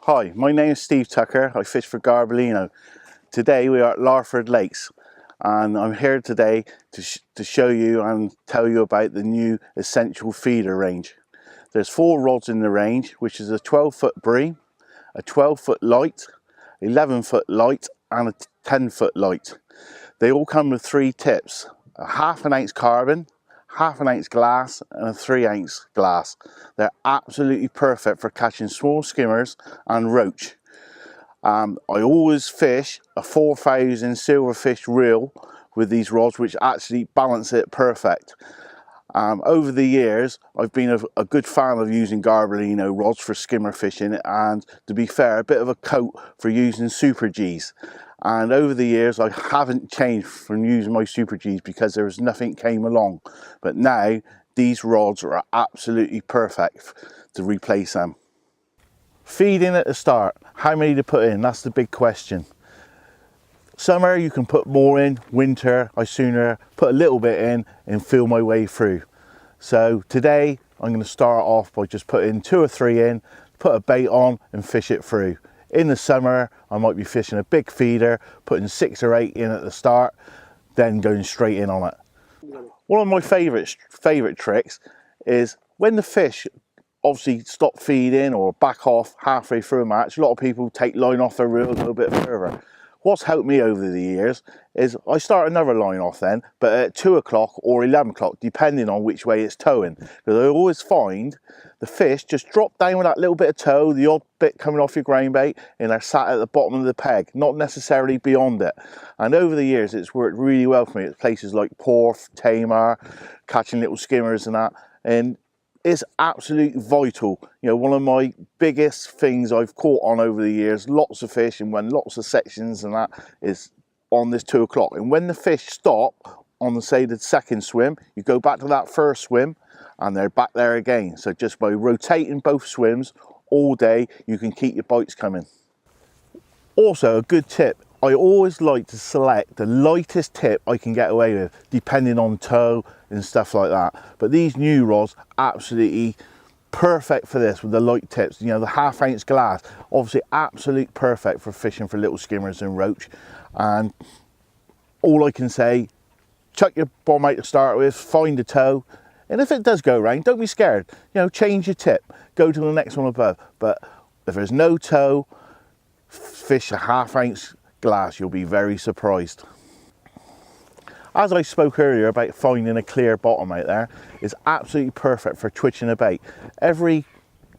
Hi, my name is Steve Tucker. I fish for Garbolino. Today we are at Larford Lakes and I'm here today to show you and tell you about the new Essential Feeder range. There's 4 rods in the range, which is a 12-foot bream, a 12-foot light, 11-foot light and a 10-foot light. They all come with 3 tips, a ½ ounce carbon, ½ ounce glass and a 3 ounce glass. They're absolutely perfect for catching small skimmers and roach. I always fish a 4000 silverfish reel with these rods, which actually balance it perfect. Over the years I've been a good fan of using Garbolino rods for skimmer fishing, and to be fair, a bit of a coat for using Super G's. And over the years I haven't changed from using my Super G's because there was nothing came along, but now these rods are absolutely perfect to replace them. Feeding at the start, how many to put in, that's the big question. Summer you can put more in, winter I sooner put a little bit in and feel my way through. So today I'm going to start off by just putting 2 or 3 in, put a bait on and fish it through. In the summer I might be fishing a big feeder, putting 6 or 8 in at the start, then going straight in on it. One of my favourite tricks is when the fish obviously stop feeding or back off halfway through a match, a lot of people take line off their reel a little bit further. What's helped me over the years is I start another line off then, but at 2 o'clock or 11 o'clock, depending on which way it's towing. Because I always find the fish just drop down with that little bit of tow, the odd bit coming off your grain bait, and they're sat at the bottom of the peg, not necessarily beyond it. And over the years, it's worked really well for me at places like Porth, Tamar, catching little skimmers and that. And it's absolutely vital. You know, one of my biggest things I've caught on over the years, lots of fish and when lots of sections and that, is on this 2 o'clock. And when the fish stop on the, say, the second swim, you go back to that first swim and they're back there again. So just by rotating both swims all day, you can keep your bites coming. Also, a good tip, I always like to select the lightest tip I can get away with, depending on tow and stuff like that. But these new rods, absolutely perfect for this with the light tips. You know, the ½ ounce glass, obviously absolutely perfect for fishing for little skimmers and roach. And all I can say, chuck your bomb out to start with, find a tow, and if it does go round, don't be scared. You know, change your tip, go to the next one above. But if there's no tow, fish a ½ ounce glass, you'll be very surprised. As I spoke earlier about finding a clear bottom out there, is absolutely perfect for twitching a bait. Every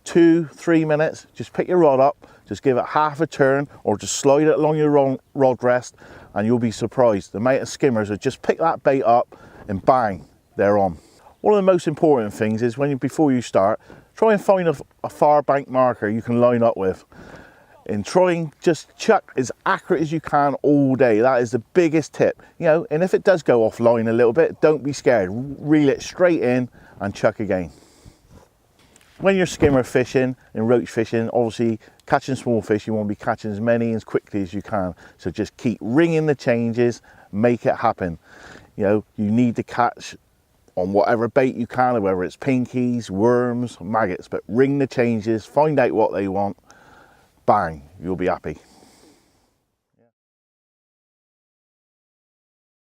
2-3 minutes, just pick your rod up, just give it half a turn or just slide it along your rod rest and you'll be surprised the amount of skimmers that just pick that bait up and bang, they're on. One of the most important things is before you start, try and find a far bank marker you can line up with. And try and just chuck as accurate as you can all day. That is the biggest tip. You know, and if it does go offline a little bit, don't be scared. Reel it straight in and chuck again. When you're skimmer fishing and roach fishing, obviously catching small fish, you want to be catching as many as quickly as you can. So just keep ringing the changes, make it happen. You know, you need to catch on whatever bait you can, whether it's pinkies, worms, maggots, but ring the changes, find out what they want. Bang, you'll be happy.